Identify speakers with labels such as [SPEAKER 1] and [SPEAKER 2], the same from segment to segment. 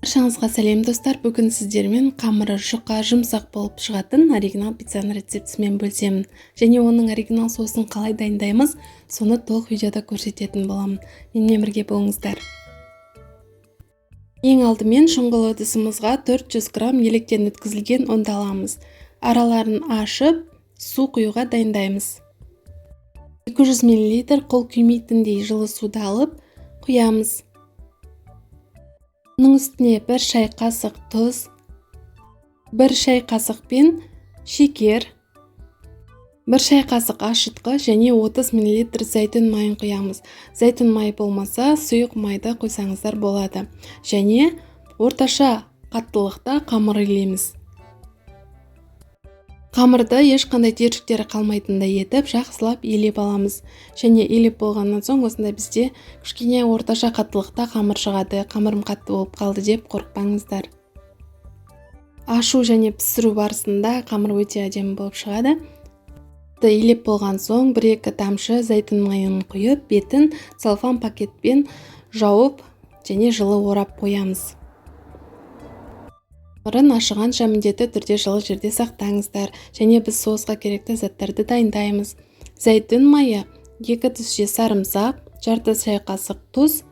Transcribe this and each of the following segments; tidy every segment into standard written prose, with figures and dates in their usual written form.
[SPEAKER 1] Баршаңызға сәлем достар, бүгін сіздермен қамыры жұқа жұмсақ болып шығатын оригинал пиццаның рецептісімен бөлісемін. Және оның оригинал соусын қалай дайындаймыз, соны толық видеода көрсететін боламын. Менімен бірге болыңыздар. Ең алдымен шұңғыл ыдысымызға 400 грамм електен өткізілген ұнды аламыз. Араларын ашып, су құюға дайындаймыз. 200 мл қол күймейтіндей жылы суды алып құямыз. Оның үстіне 1 шай қасық тұз, 1 шай қасықпен шекер, 1 шай қасық ашытқы және 30 мл зәйтүн майын құямыз. Зәйтүн майы болмаса, сұйық майды қойсаңыздар болады. Және орташа қаттылықта қамыр илейміз. Қамырды ешқандай түйіршіктері қалмайтындай етіп, жақсылап илеп аламыз. Және илеп болғаннан соң осындай бізде кішкене орташа қаттылықта қамыр шығады. Қамырым қатты болып қалды деп қорықпаңыздар. Ашу және пісіру барысында қамыр өте әдемі болып шығады. Илеп болған соң 1-2 тамшы зәйтүн майын құйып, бетін целлофан пакетпен жауып және жылы орап қоямыз. Қамырын ашығанша міндетті түрде жылы жерде сақтаңыздар. Және біз соусқа керекті заттарды дайындаймыз. Зәйтүн майы, 2 тізше сарымсақ, жарты шай қасық тұз,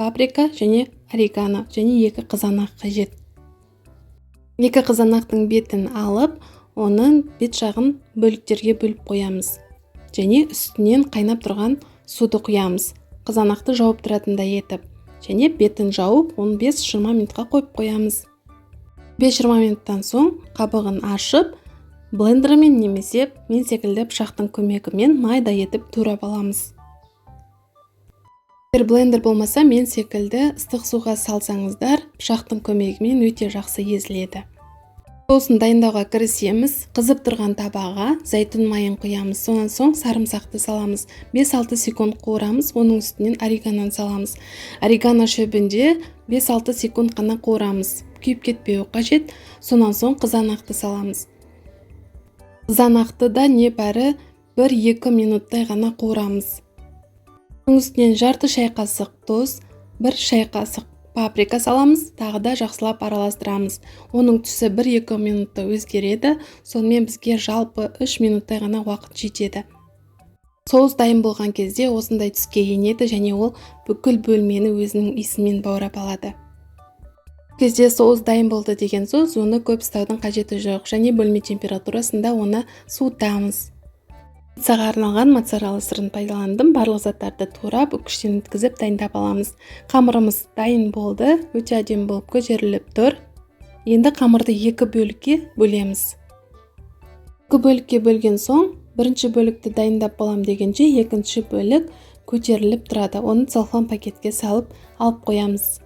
[SPEAKER 1] паприка және орегано және 2 қызанақ қажет. 2 қызанақтың бетін алып, оның бет жағын бөліктерге бөліп қоямыз. Және үстінен қайнап тұрған суды құямыз. Қызанақты жауып тұратындай етіп. Және бетін жауып, 15-20 минутқа қойып қоямыз. 5-20 минуттан соң қабығын ашып, блендермен немесе мен секілді пышақтың көмегімен майда етіп турап аламыз. Егер блендер болмаса, мен секілді ыстық суға салсаңыздар, пышақтың көмегімен өте жақсы езіледі. Соусын дайындауға кірісеміз. Қызып тұрған табаға зәйтүн майын құямыз. Сонан соң сарымсақты саламыз. 5-6 секунд қуырамыз, оның үстінен орегано саламыз. Орегано шөбінде 5-6 секунд қана қуырамыз. Күйіп кетпеуі қажет. Сонан соң қызанақты саламыз. Қызанақты да небәрі 1-2 минуттай ғана қуырамыз. Оның үстінен жарты шай қасық тұз, 1 шай қасық паприка саламыз, тағы да жақсылап араластырамыз. Оның түсі 1-2 минутта өзгереді, сонымен бізге жалпы 3 минуттай ғана уақыт жетеді. Соус дайын болған кезде осындай түске енеді және ол бүкіл бөлмені өзінің иісімен баурап алады. Кезде соус дайын болды деген сөз, оны көп ұстаудың қажеті жоқ және бөлме температурасында оны суытамыз. Пиццаға арналған моцарелла сырын пайдаландым. Барлық заттарды турап, үкіштен өткізіп дайындап аламыз. Қамырымыз дайын болды, өте әдемі болып көтеріліп тұр. Енді қамырды 2 бөлікке бөлеміз. 2 бөлікке бөлген соң, бірінші бөлікті дайындап болам дегенше, екінші бөлік көтеріліп тұрады. Оны целлофан пакетке салып алып қоямыз.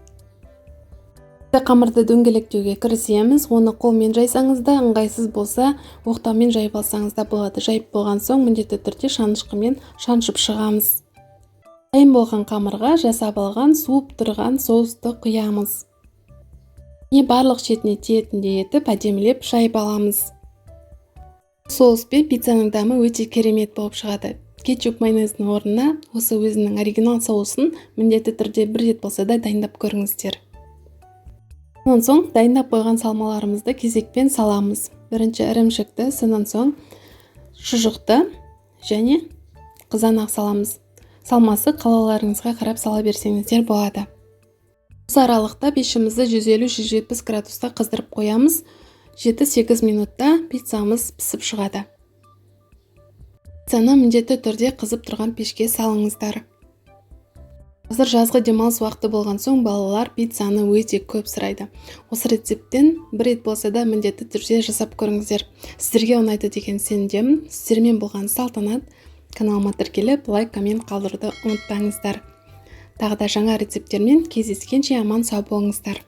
[SPEAKER 1] Қамырды дөңгелектеуге кірісеміз. Оны қолмен жайсаңыз да, ыңғайсыз болса, оқтаумен жайып алсаңыз да болады. Жайып болған соң міндетті түрде шанышқымен шаншып шығамыз. Дайын болған қамырға жасап алған суып тұрған соусты құямыз. Барлық шетіне тиетіндей етіп әдемілеп жайып аламыз. Соуспен пиццаның дәмі өте керемет болып шығады. Кетчуп майонездің орнына осы өзінің оригинал соусын міндетті түрде бір рет болса да дайындап көріңіздер. Сонан соң дайындап қойған салмаларымызды кезекпен саламыз. Бірінші ірімшікті, сонан соң шұжықты және қызанақ саламыз. Салмасы қалауларыңызға қарап сала берсеңіздер болады. Осы аралықта пешімізді 150-170 градуста қыздырып қоямыз. 7-8 минутта пиццамыз пісіп шығады. Пиццаны міндетті түрде қызып тұрған пешке салыңыздар. Қазір жазғы демалыс уақыты болған соң балалар пиццаны өте көп сұрайды. Осы рецепттен бір рет болса да міндетті түрде жасап көріңіздер. Сіздерге ұнайды деген сенімдемін. Сіздермен болған салтанат. Каналыма тіркеліп, лайк, коммент қалдыруды ұмытпаңыздар. Тағы да жаңа рецепттермен кездескенше аман сау болыңыздар.